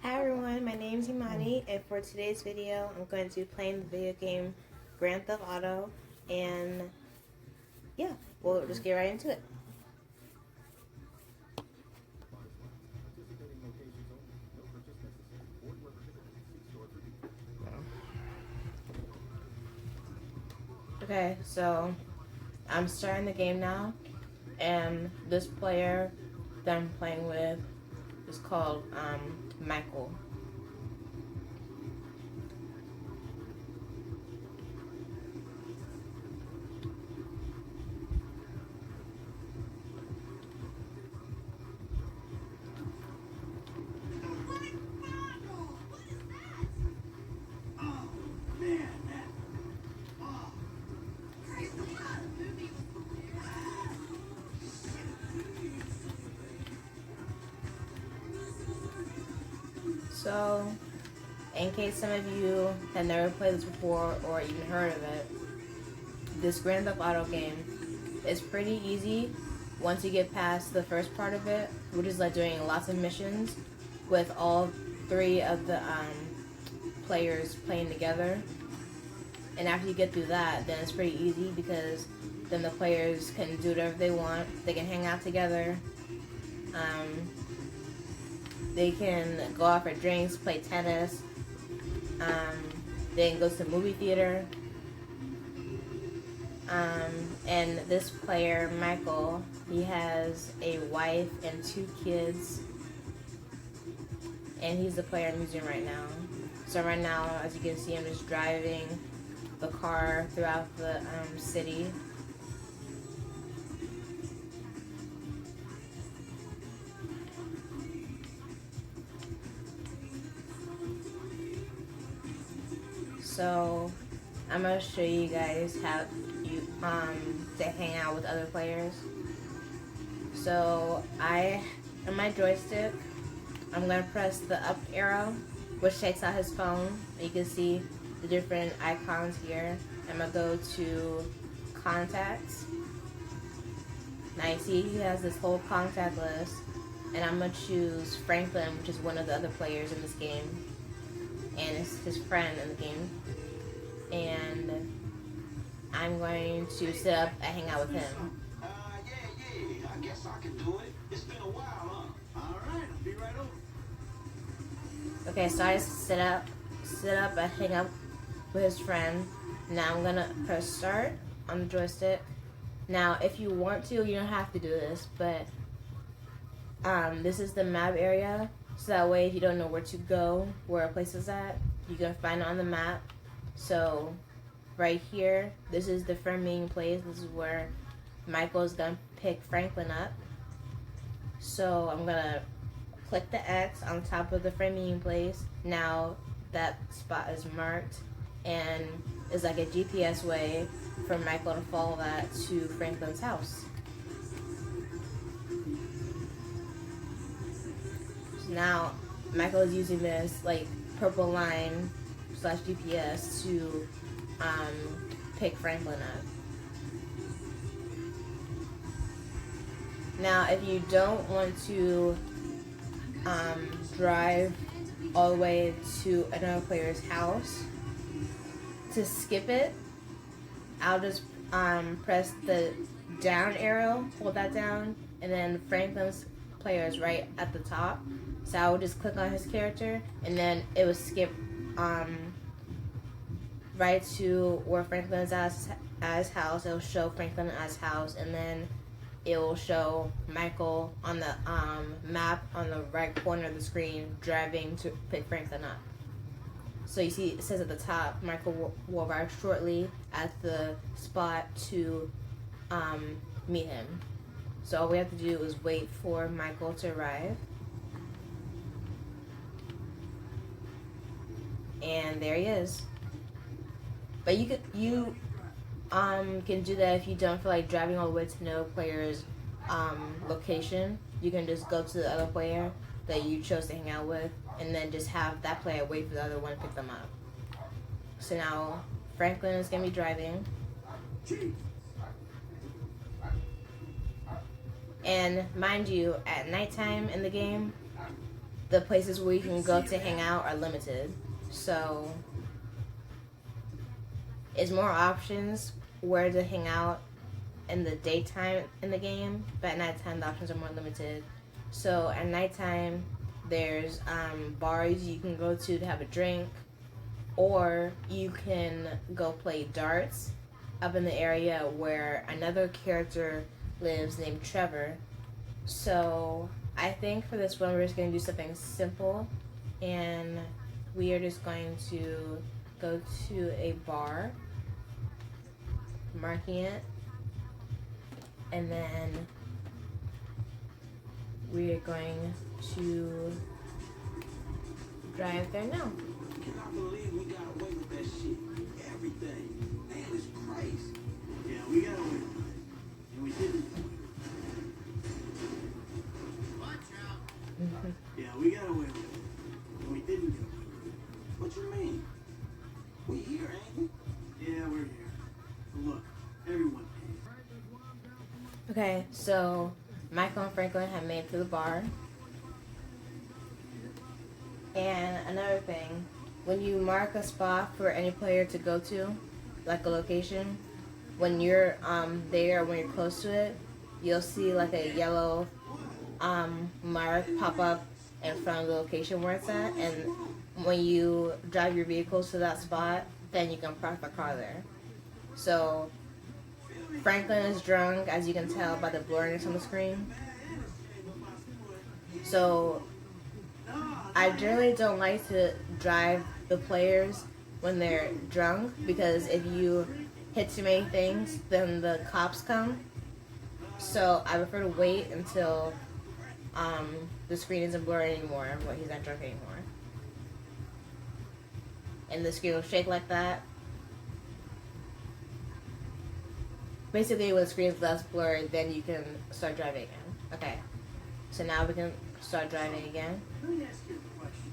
Hi everyone, my name is Imani, and for today's video, I'm going to be playing the video game Grand Theft Auto, and yeah, we'll just get right into it. Okay, so I'm starting the game now, and this player that I'm playing with is called Michael. So, in case some of you have never played this before or even heard of it, this Grand Theft Auto game is pretty easy once you get past the first part of it, which is like doing lots of missions with all three of the players playing together. And after you get through that, then it's pretty easy because then the players can do whatever they want. They can hang out together. They can go out for drinks, play tennis. They can go to the movie theater. And this player, Michael, he has a wife and 2 kids. And he's the player I'm using right now. So right now, as you can see, I'm just driving the car throughout the city. So I'm gonna show you guys how you to hang out with other players. So on my joystick, I'm gonna press the up arrow, which takes out his phone. You can see the different icons here. I'm gonna go to contacts. Now you see he has this whole contact list, and I'm gonna choose Franklin, which is one of the other players in this game, and it's his friend in the game. And I'm going to sit up and hang out with him. Yeah. I guess I can do it. It's been a while, huh? All right, I'll be right over. Okay, so I just sit up and hang out with his friend. Now I'm gonna press start on the joystick. Now, if you want to, you don't have to do this, but this is the map area. So that way, if you don't know where to go, where a place is at, you can find it on the map. So right here, this is the friend meeting place. This is where Michael's gonna pick Franklin up. So I'm gonna click the X on top of the friend meeting place. Now that spot is marked and is like a GPS way for Michael to follow that to Franklin's house. So now Michael is using this like purple line / GPS to pick Franklin up. Now, if you don't want to drive all the way to another player's house, to skip it, I'll just press the down arrow, hold that down, and then Franklin's player is right at the top. So I would just click on his character, and then it would skip right to where Franklin's at his house. It'll show Franklin at his house, and then it will show Michael on the map on the right corner of the screen driving to pick Franklin up. So you see it says at the top, Michael will arrive shortly at the spot to meet him. So all we have to do is wait for Michael to arrive. And there he is. But you can do that if you don't feel like driving all the way to no player's location. You can just go to the other player that you chose to hang out with, and then just have that player wait for the other one to pick them up. So now Franklin is gonna be driving, and mind you, at nighttime in the game, the places where you can go to hang out are limited. So it's more options where to hang out in the daytime in the game, but at nighttime the options are more limited. So at nighttime there's bars you can go to have a drink, or you can go play darts up in the area where another character lives named Trevor. So I think for this one we're just going to do something simple, and we are just going to go to a bar, marking it, and then we are going to drive there now. Cannot believe we got away with that shit. Everything. Man, it's crazy. Yeah, we got away with it. And we didn't. Watch out. Yeah, we got away with it. And we didn't get away with it. What you mean? We here, ain't we? Yeah, we're here. Look, everyone pays. Okay, so Michael and Franklin have made it to the bar. And another thing, when you mark a spot for any player to go to, like a location, when you're there, when you're close to it, you'll see like a yellow mark pop up in front of the location where it's at, and when you drive your vehicles to that spot, then you can park the car there. So Franklin is drunk, as you can tell by the blurriness on the screen. So I generally don't like to drive the players when they're drunk, because if you hit too many things, then the cops come. So I prefer to wait until the screen isn't blurry anymore when he's not drunk anymore. And the screen will shake like that. Basically, when the screen is less blurry, then you can start driving again. Okay, so now we can start driving again. Let me ask you a question,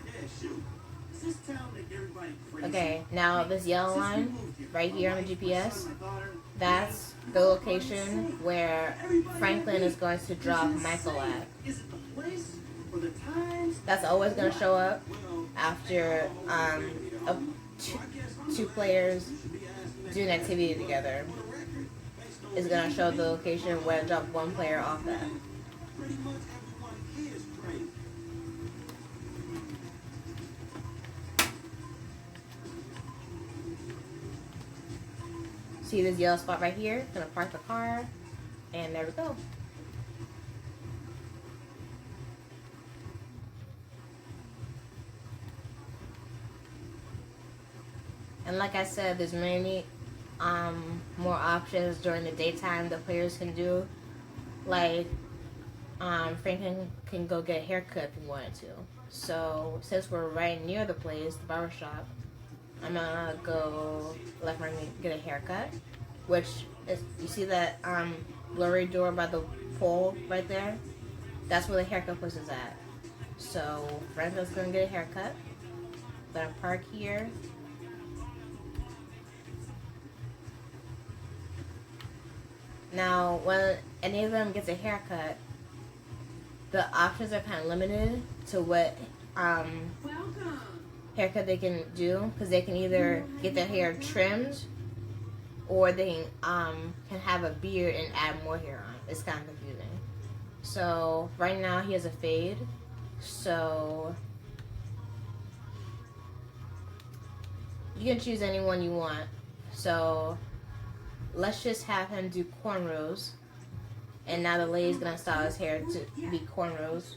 kid. Yeah, shoot. Does this town make everybody crazy? Okay, now this yellow line right here on the GPS, that's the location where Franklin is going to drop Michael at. Is it the place or the times? That's always going to show up after two players do an activity together. Is going to show the location where to drop one player off at. Pretty much everyone here is crazy. See this yellow spot right here? Gonna park the car, and there we go. And like I said, there's many more options during the daytime the players can do. Like Franklin can go get a haircut if he wanted to. So since we're right near the place, the barber shop, I'm gonna go let Franklin get a haircut. Which is, you see that blurry door by the pole right there? That's where the haircut place is at. So Franklin's gonna get a haircut. Gonna park here. Now, when any of them gets a haircut, the options are kind of limited to what haircut they can do, because they can either get their hair trimmed, or they can have a beard and add more hair on. It's kind of confusing. So right now he has a fade, so you can choose anyone you want. So let's just have him do cornrows. And now the lady's gonna style his hair to be cornrows.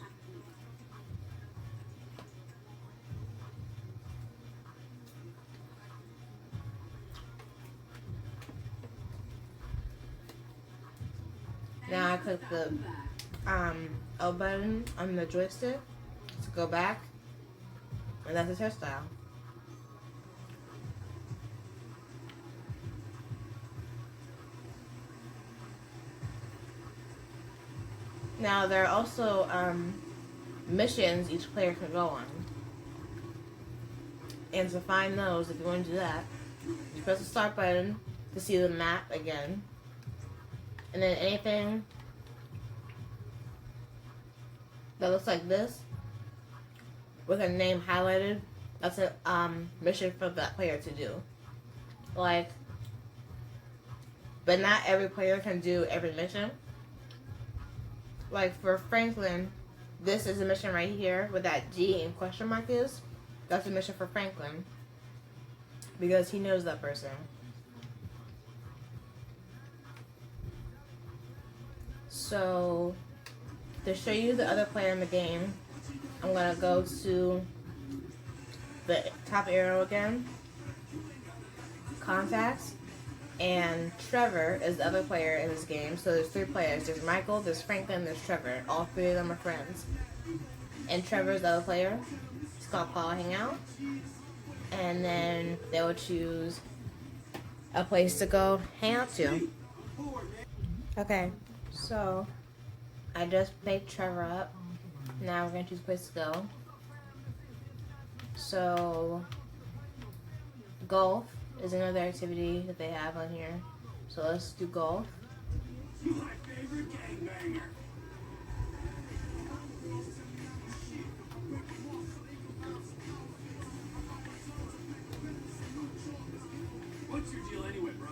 Now I click the L button on the joystick to go back, and that's his hairstyle. Now there are also missions each player can go on, and to find those, if you want to do that, you press the start button to see the map again, and then anything that looks like this with a name highlighted, that's a mission for that player to do. Like, but not every player can do every mission. Like for Franklin, this is a mission right here with that G and question mark is. That's a mission for Franklin because he knows that person. So to show you the other player in the game, I'm gonna go to the top arrow again, contacts, and Trevor is the other player in this game. So there's 3 players. There's Michael, there's Franklin, there's Trevor. All 3 of them are friends. And Trevor's the other player. It's called Call Hangout. And then they will choose a place to go hang out to. Okay, so I just picked Trevor up. Now we're going to choose a place to go. So golf is another activity that they have on here. So let's do golf. My favorite gangbanger. What's your deal anyway, bro?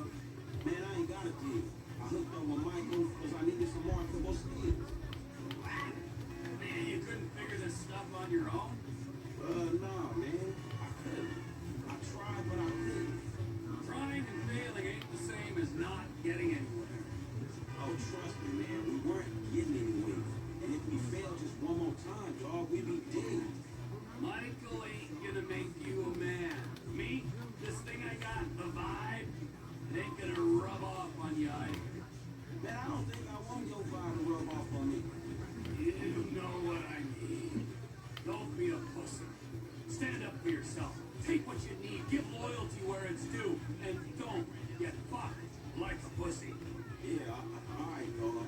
Man, I ain't got a deal. I hooked up with Michael because I needed some more football skills. Man, you couldn't figure this stuff on your own? Nah, man. I couldn't. I tried, but I couldn't. Trying and failing ain't the same as not getting anywhere. Oh, trust me, man. We weren't getting anywhere. And if we fail just one more time, dog, we'd be dead. Michael ain't gonna make you a man. Me? This thing I got, the vibe, it ain't gonna rub off on you either. Man, I don't think I want your vibe to rub off on me. You know what I mean. Don't be a pussy. Stand up for yourself. Take what you need. Give loyalty where it's due. And don't get fucked like a pussy. Yeah, alright, dog.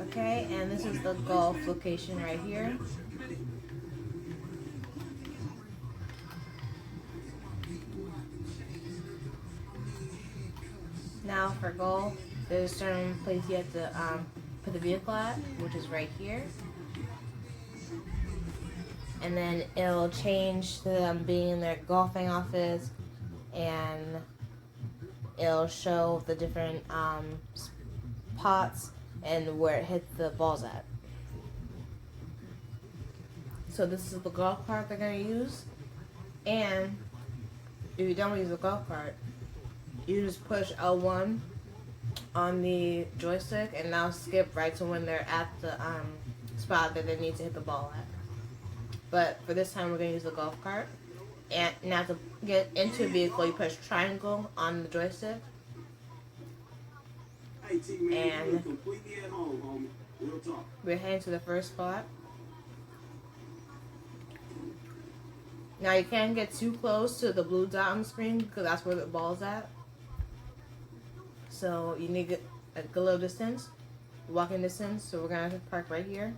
Okay, and this is the golf location right here. Now for golf, there's a certain place you have to put the vehicle at, which is right here. And then it'll change to them being in their golfing office, and it'll show the different spots and where it hit the balls at. So this is the golf cart they're going to use. And if you don't want to use the golf cart, you just push L1 on the joystick and now skip right to when they're at the spot that they need to hit the ball at. But for this time we're going to use the golf cart. And now to get into a vehicle, you push triangle on the joystick. Hey, T-Man, And you're completely at home, homie. Real talk. we're heading to the first spot. Now you can't get too close to the blue dot on the screen because that's where the ball's at. So you need a good little distance, walking distance. So we're gonna park right here.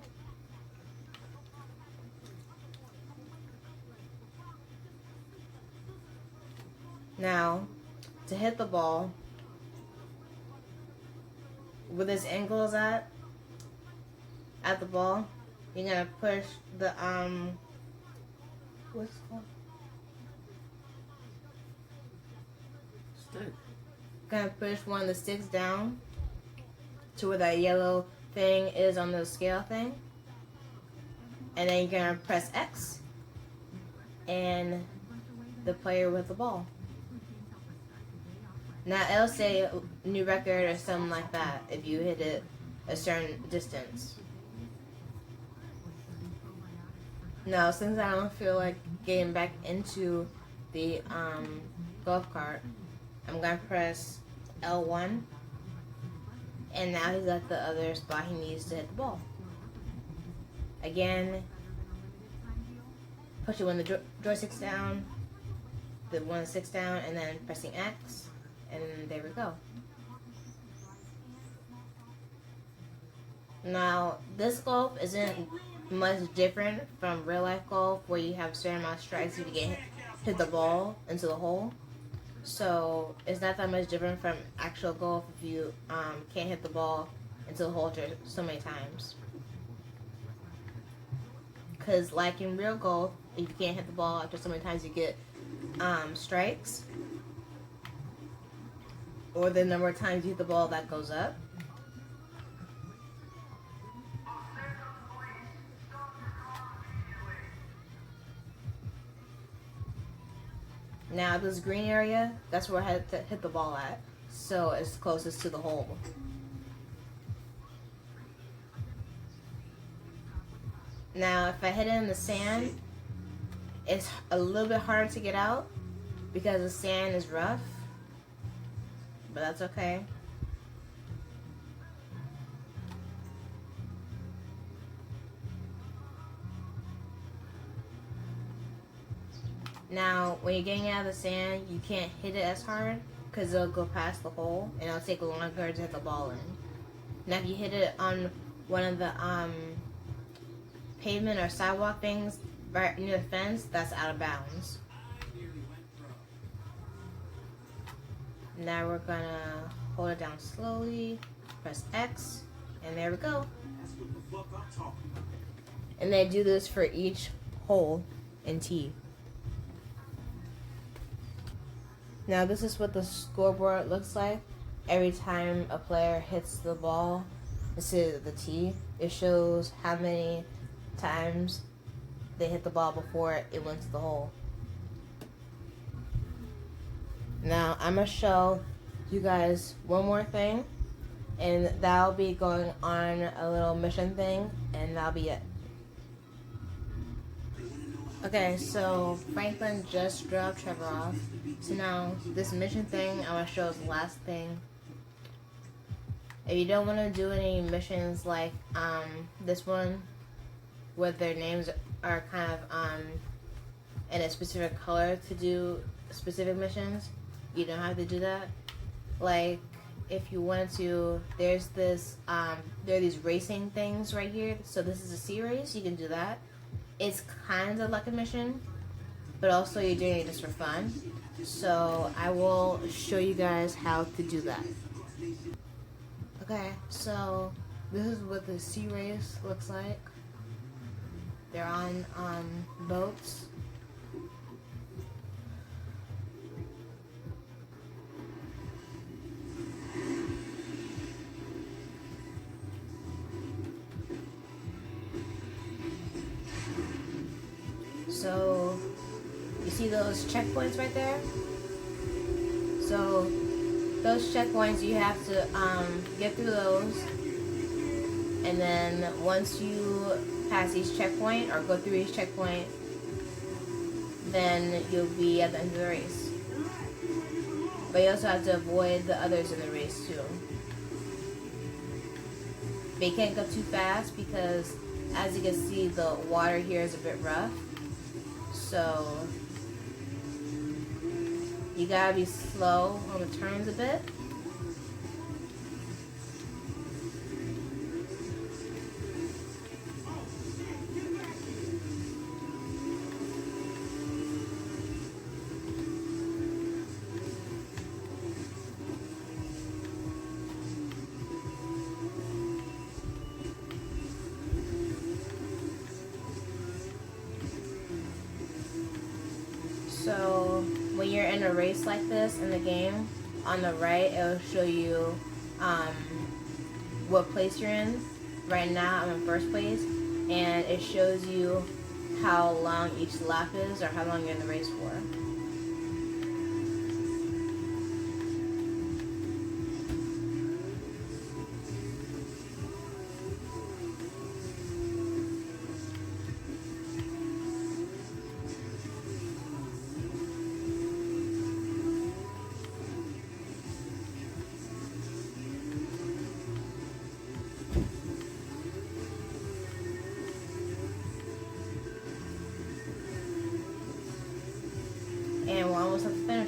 Now, to hit the ball, where this angle is at the ball, you're gonna push the what's it called? Stick. Gonna push one of the sticks down to where that yellow thing is on the scale thing, and then you're gonna press X, and the player with the ball. Now it'll say new record or something like that if you hit it a certain distance. Now since I don't feel like getting back into the golf cart. I'm gonna press L1, and now he's at the other spot he needs to hit the ball. Again, pushing when the joystick's down, the 1 6 down, and then pressing X, and there we go. Now, this golf isn't much different from real life golf, where you have a certain amount of strikes if you hit the ball into the hole. So it's not that much different from actual golf if you can't hit the ball into the hole so many times. Because like in real golf, if you can't hit the ball after so many times, you get strikes, or the number of times you hit the ball that goes up. Now this green area, that's where I had to hit the ball at, so it's closest to the hole. Now if I hit it in the sand, it's a little bit harder to get out because the sand is rough, but that's okay. Now, when you're getting out of the sand, you can't hit it as hard because it'll go past the hole and it'll take longer to hit the ball in. Now, if you hit it on one of the pavement or sidewalk things right near the fence, that's out of bounds. Now we're gonna hold it down slowly, press X, and there we go. And they do this for each hole in T. Now this is what the scoreboard looks like. Every time a player hits the ball instead of the tee, it shows how many times they hit the ball before it went to the hole. Now I'm going to show you guys one more thing, and that'll be going on a little mission thing, and that'll be it. Okay, so Franklin just dropped Trevor off. So now, this mission thing, I'm going to show is the last thing. If you don't want to do any missions like this one, where their names are kind of in a specific color to do specific missions, you don't have to do that. Like, if you wanted to, there's this, there are these racing things right here. So this is a C race, you can do that. It's kind of like a mission, but also you're doing it just for fun. So I will show you guys how to do that. Okay, so this is what the sea race looks like. They're on boats. So you see those checkpoints right there? So those checkpoints, you have to get through those, and then once you pass each checkpoint or go through each checkpoint, then you'll be at the end of the race. But you also have to avoid the others in the race too. But you can't go too fast because, as you can see, the water here is a bit rough. So you gotta be slow on the turns a bit. So when you're in a race like this in the game, on the right it'll show you what place you're in. Right now I'm in first place, and it shows you how long each lap is or how long you're in the race for.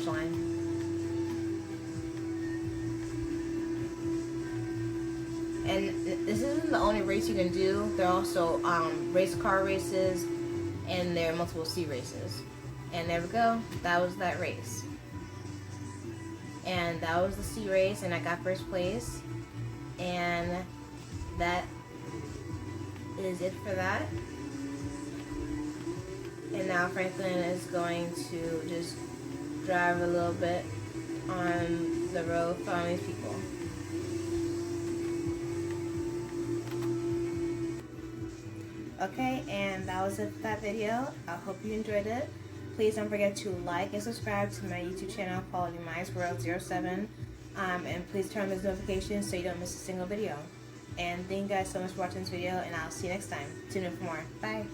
finish line. And this isn't the only race you can do. There are also race car races, and there are multiple sea races. And there we go. That was that race. And that was the sea race, and I got first place. And that is it for that. And now Franklin is going to just drive a little bit on the road following these people. Okay, and that was it for that video. I hope you enjoyed it. Please don't forget to like and subscribe to my YouTube channel, Quality Minds World 07. And please turn on those notifications so you don't miss a single video. And thank you guys so much for watching this video, and I'll see you next time. Tune in for more. Bye.